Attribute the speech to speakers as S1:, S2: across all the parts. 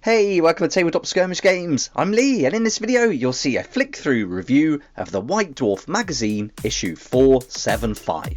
S1: Hey, welcome to Tabletop Skirmish Games. I'm Lee, and in this video you'll see a flick-through review of the White Dwarf magazine, issue 475.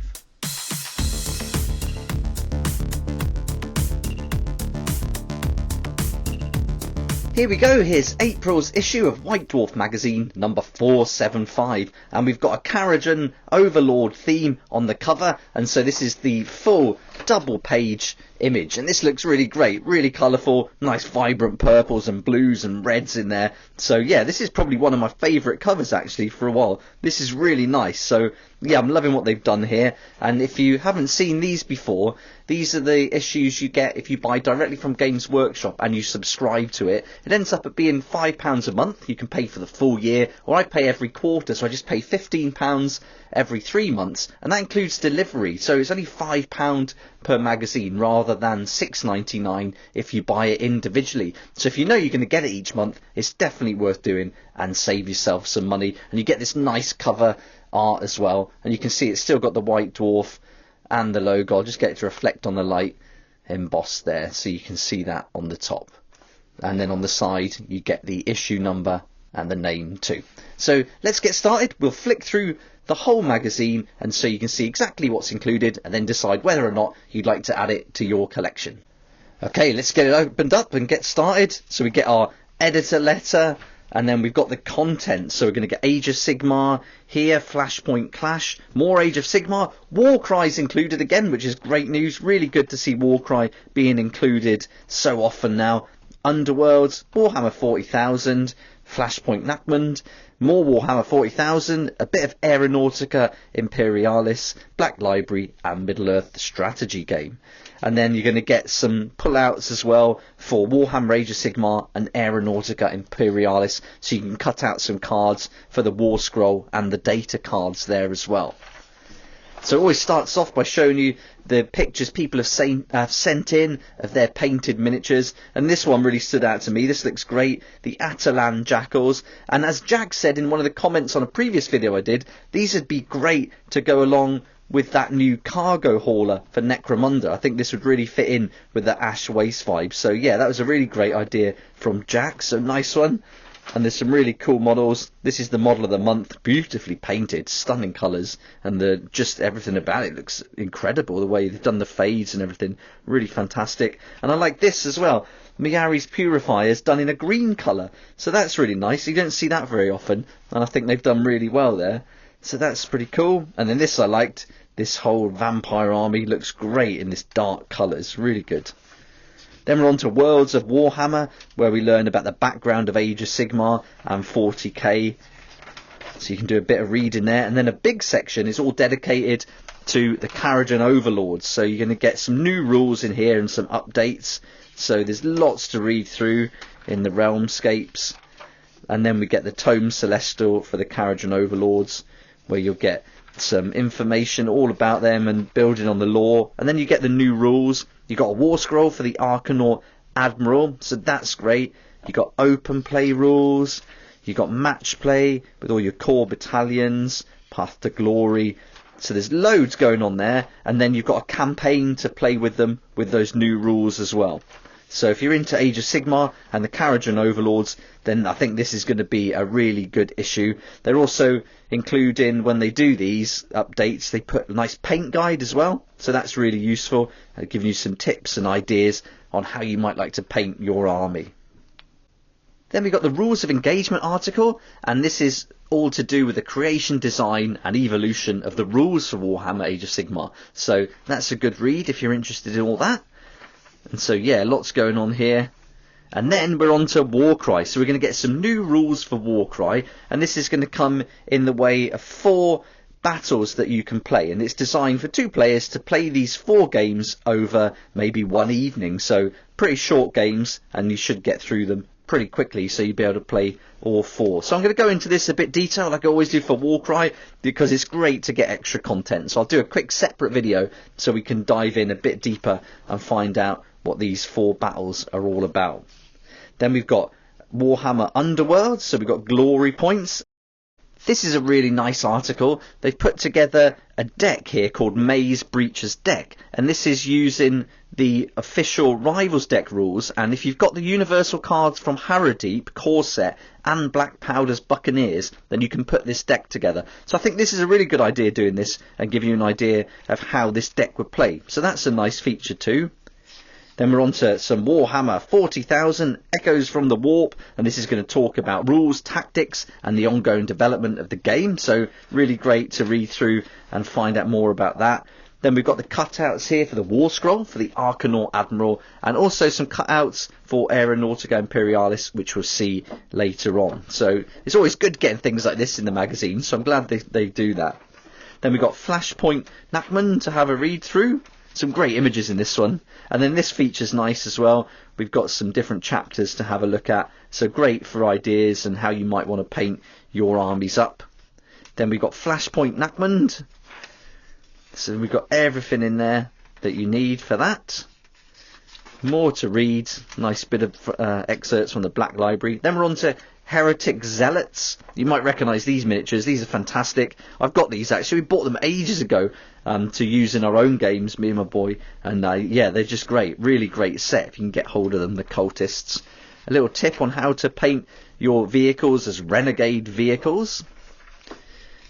S1: Here we go, here's April's issue of White Dwarf magazine, number 475, and we've got a Karajan Overlord theme on the cover, and so this is the full double page image, and this looks really great, really colourful, nice vibrant purples and blues and reds in there. So yeah, this is probably one of my favourite covers actually for a while. This is really nice, so yeah, I'm loving what they've done here. And if you haven't seen these before, these are the issues you get if you buy directly from Games Workshop and you subscribe to it. It ends up at being £5 a month. You can pay for the full year, or I pay every quarter, so I just pay £15 every 3 months, and that includes delivery, so it's only £5 per magazine rather than £6.99 if you buy it individually. So if you know you're going to get it each month, it's definitely worth doing and save yourself some money. And you get this nice cover art as well, and you can see it's still got the White Dwarf and the logo. I'll just get it to reflect on the light embossed there so you can see that on the top, and then on the side you get the issue number and the name too. So let's get started. We'll flick through the whole magazine and so you can see exactly what's included and then decide whether or not you'd like to add it to your collection. Okay, let's get it opened up and get started. So we get our editor letter, and then we've got the content. So we're going to get Age of Sigmar here, Flashpoint Clash, more Age of Sigmar, Warcry's included again, which is great news. Really good to see Warcry being included so often now. Underworlds, Warhammer 40,000, Flashpoint Nachmund, more Warhammer 40,000, a bit of Aeronautica Imperialis, Black Library and Middle-earth the strategy game. And then you're going to get some pullouts as well for Warhammer Age of Sigmar and Aeronautica Imperialis, so you can cut out some cards for the War Scroll and the data cards there as well. So it always starts off by showing you the pictures people have sent in of their painted miniatures, and this one really stood out to me. This looks great, the Atalan Jackals, and as Jack said in one of the comments on a previous video I did, these would be great to go along with that new cargo hauler for Necromunda. I think this would really fit in with the Ash Waste vibe. So yeah, that was a really great idea from Jack, so nice one. And there's some really cool models. This is the model of the month, beautifully painted, stunning colours, and just everything about it looks incredible. The way they've done the fades and everything, really fantastic. And I like this as well. Miari's Purifiers done in a green colour, so that's really nice. You don't see that very often, and I think they've done really well there. So that's pretty cool. And then this I liked. This whole vampire army looks great in this dark colours, really good. Then we're on to Worlds of Warhammer, where we learn about the background of Age of Sigmar and 40k. So you can do a bit of reading there. And then a big section is all dedicated to the Karajan Overlords. So you're going to get some new rules in here and some updates. So there's lots to read through in the Realmscapes. And then we get the Tome Celestial for the Karajan Overlords, where you'll get some information all about them and building on the lore. And then you get the new rules. You got a War Scroll for the Arcanaut Admiral, so that's great. You got open play rules. You got match play with all your core battalions, Path to Glory. So there's loads going on there. And then you've got a campaign to play with them with those new rules as well. So if you're into Age of Sigmar and the Karajan Overlords, then I think this is going to be a really good issue. They're also including, when they do these updates, they put a nice paint guide as well. So that's really useful, giving you some tips and ideas on how you might like to paint your army. Then we've got the Rules of Engagement article, and this is all to do with the creation, design and evolution of the rules for Warhammer Age of Sigmar. So that's a good read if you're interested in all that. And so yeah, lots going on here. And then we're on to Warcry. So we're going to get some new rules for Warcry, and this is going to come in the way of 4 battles that you can play, and it's designed for 2 players to play these 4 games over maybe one evening. So pretty short games, and you should get through them pretty quickly, so you'll be able to play all 4. So I'm going to go into this a bit detail like I always do for Warcry, because it's great to get extra content. So I'll do a quick separate video so we can dive in a bit deeper and find out what these 4 battles are all about. Then we've got Warhammer Underworld, so we've got glory points. This is a really nice article. They've put together a deck here called Maze Breacher's Deck, and this is using the official Rivals deck rules, and if you've got the universal cards from Harrowdeep, Corset and Black Powder's Buccaneers, then you can put this deck together. So I think this is a really good idea, doing this and give you an idea of how this deck would play. So that's a nice feature too. Then we're on to some Warhammer 40,000 Echoes from the Warp, and this is going to talk about rules, tactics and the ongoing development of the game. So really great to read through and find out more about that. Then we've got the cutouts here for the War Scroll, for the Arcanaut Admiral, and also some cutouts for Aeronautica Imperialis, which we'll see later on. So it's always good getting things like this in the magazine, so I'm glad they do that. Then we've got Flashpoint Nachman to have a read through. Some great images in this one. And then this feature's nice as well. We've got some different chapters to have a look at. So great for ideas and how you might want to paint your armies up. Then we've got Flashpoint Nachman. So we've got everything in there that you need for that. More to read. Nice bit of excerpts from the Black Library. Then we're on to Heretic Zealots. You might recognise these miniatures. These are fantastic. I've got these actually. We bought them ages ago to use in our own games, me and my boy. And yeah, they're just great. Really great set if you can get hold of them, the cultists. A little tip on how to paint your vehicles as renegade vehicles.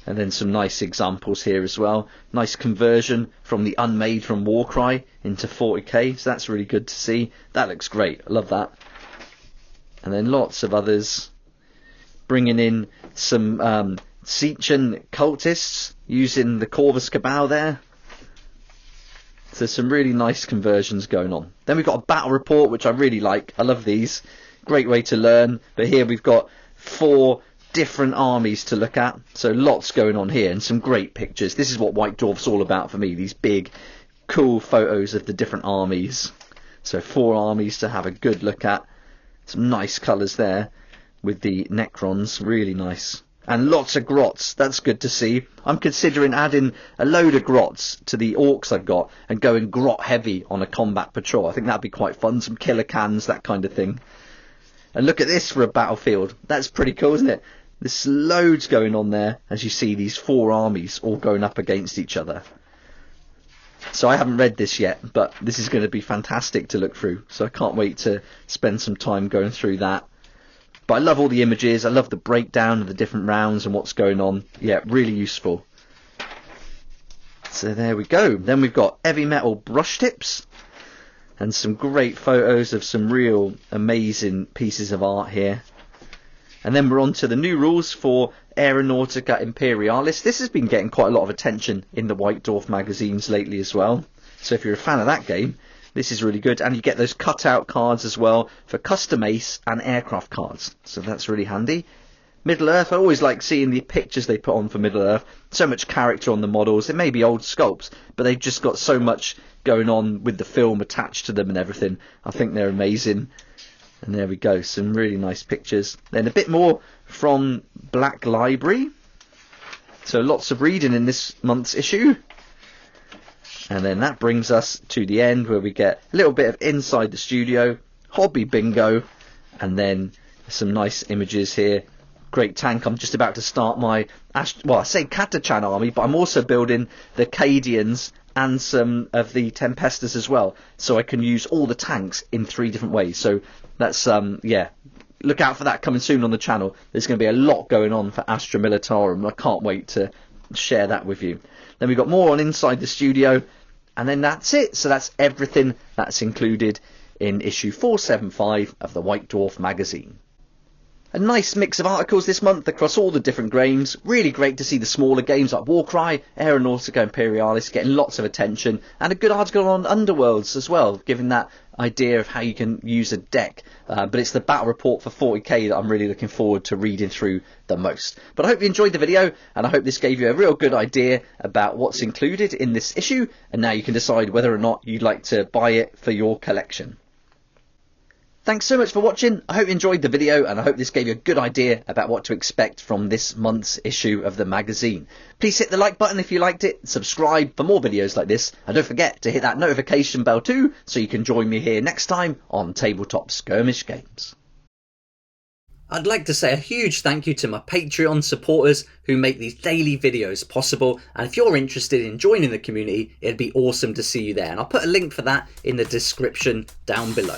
S1: And then some nice examples here as well. Nice conversion from the unmade from Warcry into 40k. So that's really good to see. That looks great. I love that. And then lots of others. Bringing in some Sietchen cultists using the Corvus Cabal there. So some really nice conversions going on. Then we've got a battle report, which I really like. I love these. Great way to learn. But here we've got 4 different armies to look at, so lots going on here and some great pictures. This is what White Dwarf's all about for me, these big cool photos of the different armies. So 4 armies to have a good look at. Some nice colours there with the Necrons, really nice. And lots of grots, that's good to see. I'm considering adding a load of grots to the orcs I've got and going grot heavy on a combat patrol. I think that'd be quite fun, some killer cans, that kind of thing. And look at this for a battlefield, that's pretty cool, isn't it? There's loads going on there as you see these 4 armies all going up against each other. So I haven't read this yet, but this is going to be fantastic to look through. So I can't wait to spend some time going through that. But I love all the images. I love the breakdown of the different rounds and what's going on. Yeah, really useful. So there we go. Then we've got heavy metal brush tips. And some great photos of some real amazing pieces of art here. And then we're on to the new rules for Aeronautica Imperialis. This has been getting quite a lot of attention in the White Dwarf magazines lately as well. So if you're a fan of that game, this is really good. And you get those cutout cards as well for custom ace and aircraft cards. So that's really handy. Middle-earth, I always like seeing the pictures they put on for Middle-earth. So much character on the models. It may be old sculpts, but they've just got so much going on with the film attached to them and everything. I think they're amazing. And there we go, some really nice pictures. Then a bit more from Black Library. So lots of reading in this month's issue. And then that brings us to the end where we get a little bit of inside the studio, hobby bingo, and then some nice images here. Great tank. I'm just about to start my, I say Catachan army, but I'm also building the Cadians and some of the Tempestas as well. So I can use all the tanks in 3 different ways. So that's, yeah, look out for that coming soon on the channel. There's going to be a lot going on for Astra Militarum. I can't wait to share that with you. Then we've got more on Inside the Studio. And then that's it. So that's everything that's included in issue 475 of the White Dwarf magazine. A nice mix of articles this month across all the different games. Really great to see the smaller games like Warcry, Aeronautica Imperialis getting lots of attention. And a good article on Underworlds as well, giving that idea of how you can use a deck. But it's the battle report for 40k that I'm really looking forward to reading through the most. But I hope you enjoyed the video, and I hope this gave you a real good idea about what's included in this issue. And now you can decide whether or not you'd like to buy it for your collection. Thanks so much for watching. I hope you enjoyed the video, and I hope this gave you a good idea about what to expect from this month's issue of the magazine. Please hit the like button if you liked it, subscribe for more videos like this, and don't forget to hit that notification bell too, so you can join me here next time on Tabletop Skirmish Games. I'd like to say a huge thank you to my Patreon supporters who make these daily videos possible, and if you're interested in joining the community, it'd be awesome to see you there, and I'll put a link for that in the description down below.